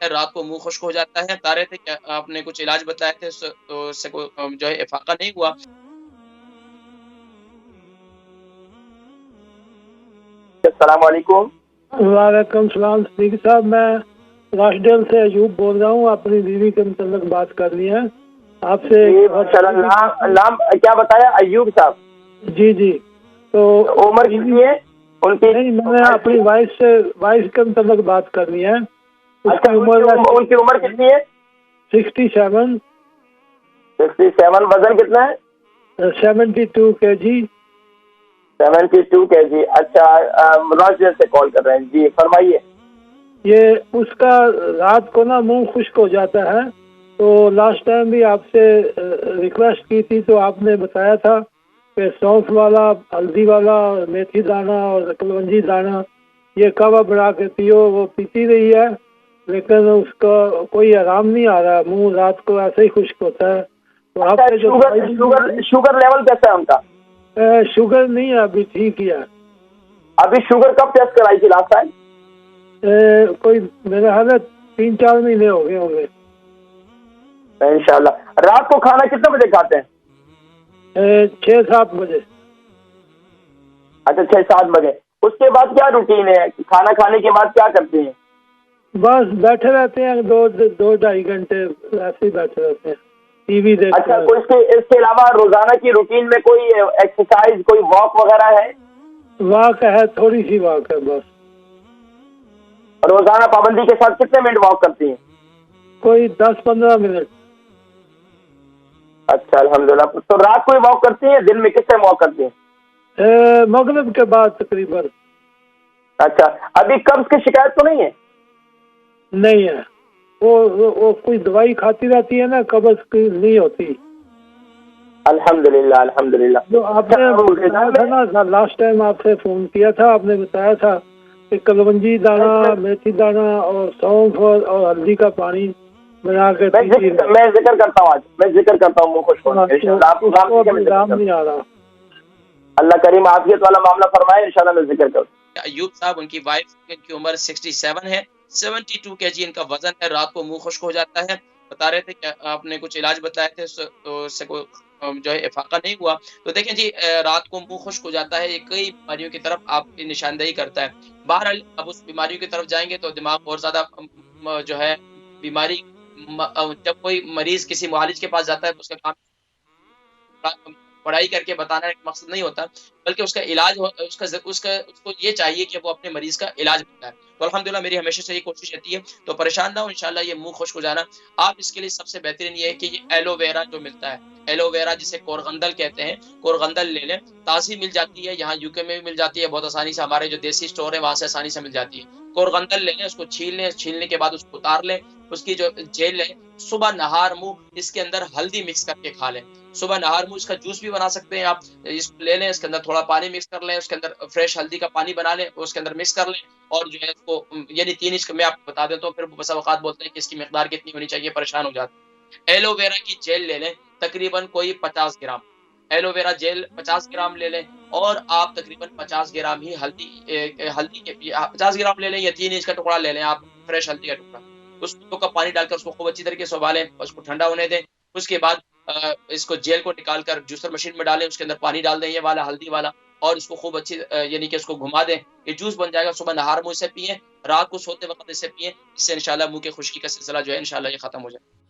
ہے رات کو منہ خشک ہو جاتا ہے. بتا رہے تھے کہ آپ نے کچھ علاج بتائے تھے تو اس سے کوئی جو ہے افاقہ نہیں ہوا. السلام علیکم. وعلیکم السلام صدیقی صاحب، میں راشڈیل سے ایوب بول رہا ہوں. اپنی بیوی کے متعلق بات کرنی ہے آپ سے. نام کیا بتایا؟ ایوب صاحب. جی تو عمر کتنی ہے ان کی؟ نہیں، میں نے اپنی وائف کے متعلق بات کرنی ہے. اس کی ان کی عمر کتنی ہے؟ 67. 67. وزن کتنا ہے؟ 72 kg. 72 kg. اچھا، راشڈیل سے کال کر رہے ہیں. جی فرمائیے. یہ اس کا رات کو نا منہ خشک ہو جاتا ہے. تو لاسٹ ٹائم بھی آپ سے ریکویسٹ کی تھی تو آپ نے بتایا تھا کہ سونف والا، ہلدی والا، میتھی دانہ اور کلونجی دانہ یہ کوا بنا کے پیو. وہ پیتی رہی ہے لیکن اس کا کوئی آرام نہیں آ رہا. منہ رات کو ایسے ہی خشک ہوتا ہے. تو آپ نے جو شوگر لیول کیسا ہے ان کا؟ شوگر نہیں ہے ابھی، ٹھیک ہی ہے. ابھی شوگر کب ٹیسٹ کرائی تھی لاسٹ ٹائم؟ کوئی میرے خیال ہے 3-4 مہینے ہو گئے ہوں گے. انشاءاللہ. رات کو کھانا کتنے بجے کھاتے ہیں؟ 6-7 بجے. اچھا 6-7 بجے. اس کے بعد کیا روٹین ہے؟ کھانا کھانے کے بعد کیا کرتے ہیں؟ بس بیٹھے رہتے ہیں 2-2.5 گھنٹے ایسے ہی بیٹھے رہتے ہیں، ٹی وی دیکھتے ہیں. اچھا، اس کے علاوہ روزانہ کی روٹین میں کوئی ایکسرسائز، کوئی واک وغیرہ ہے؟ واک ہے، تھوڑی سی واک ہے بس. روزانہ پابندی کے ساتھ کتنے منٹ واک کرتی ہیں؟ کوئی 10-15 منٹ. اچھا الحمدللہ. تو رات کو ہی واک کرتی ہیں؟ دن میں کس ٹائم واک کرتی ہیں؟ مغرب کے بعد تقریباً. اچھا، ابھی قبض کی شکایت تو نہیں ہے؟ نہیں ہے. وہ کوئی دوائی کھاتی رہتی ہے نا، قبض کی نہیں ہوتی. الحمدللہ الحمدللہ. جو آپ نے بتایا تھا نا لاسٹ ٹائم، آپ سے فون کیا تھا، آپ نے بتایا تھا کہ کلونجی دانہ، میتھی دانہ اور سونف اور ہلدی کا پانی بنا کے میں ذکر کرتا ہوں. آج میں ذکر کرتا ہوں منہ خشک ہونے کا. نہیں آ رہا. اللہ کریم عافیت والا معاملہ فرمائے. انشاءاللہ میں ذکر کروں. ایوب صاحب، ان کی وائف کی عمر 67 ہے. 72 kg ان کا وزن ہے. رات کو منہ خشک ہو جاتا ہے. بتا رہے تھے کہ آپ نے کچھ علاج بتائے تھے تو اس سے کوئی جو ہے افاقہ نہیں ہوا. تو دیکھیں جی، رات کو منہ خشک ہو جاتا ہے، یہ کئی بیماریوں کی طرف آپ کی نشاندہی کرتا ہے. بہرحال اب اس بیماریوں کی طرف جائیں گے تو دماغ اور زیادہ جو ہے بیماری. جب کوئی مریض کسی معالج کے پاس جاتا ہے تو اس کا کام پڑھائی کر کے بتانا ایک مقصد نہیں ہوتا، بلکہ اس کا علاج اس کو یہ چاہیے کہ وہ اپنے مریض کا علاج بتائے. تو الحمدللہ میری ہمیشہ سے یہ کوشش رہتی ہے. تو پریشان نہ ہو انشاءاللہ یہ منہ خشک ہو جانا. آپ اس کے لیے سب سے بہترین یہ ہے کہ یہ ایلو ویرا جو ملتا ہے، ایلو ویرا جسے کورغندل کہتے ہیں، کورغندل لے لیں. تازی مل جاتی ہے، یہاں یوکے میں بھی مل جاتی ہے بہت آسانی سے. ہمارے جو دیسی اسٹور ہے وہاں سے آسانی سے مل جاتی ہے. کورغندل لے لیں، اس کو چھیل لیں. چھیلنے کے بعد اس کو اتار لیں. اس کی جو جیل لیں، صبح نہار منہ اس کے اندر ہلدی مکس کر کے کھا لیں. صبح نہار منہ اس کا جوس بھی بنا سکتے ہیں آپ. اس کو لے لیں، اس کے اندر تھوڑا پانی مکس کر لیں، اس کے اندر فریش ہلدی کا پانی بنا لیں، اس کے اندر مکس کر لیں. اور جو ہے اس کو یعنی 3 انچ میں آپ کو بتا دیتا ہوں، پھر بس اوقات بولتے ہیں کہ اس کی مقدار کتنی ہونی چاہیے، پریشان ہو جاتے ہیں. ایلو ویرا کی جیل لے لیں، تقریباً کوئی 50 gram aloe vera gel 50 gram لے لیں. اور آپ تقریباً 50 گرام ہی ہلدی کے 50 گرام لے لیں، یا 3 انچ کا ٹکڑا لے لیں آپ، فریش ہلدی کا ٹکڑا. اس کو پانی ڈال کر اس کو خوب اچھی طریقے سے ابالیں، اس کو ٹھنڈا ہونے دیں. اس کے بعد اس کو جیل کو نکال کر جوسر مشین میں ڈالیں، اس کے اندر پانی ڈال دیں یہ والا ہلدی والا، اور اس کو خوب اچھی یعنی کہ اس کو گھما دیں. یہ جوس بن جائے گا. صبح نہار منہ سے پئیں، رات کو سوتے وقت اسے پئیں. اس سے انشاءاللہ منہ کے خشکی کا سلسلہ جو ہے انشاءاللہ یہ ختم ہو جائے.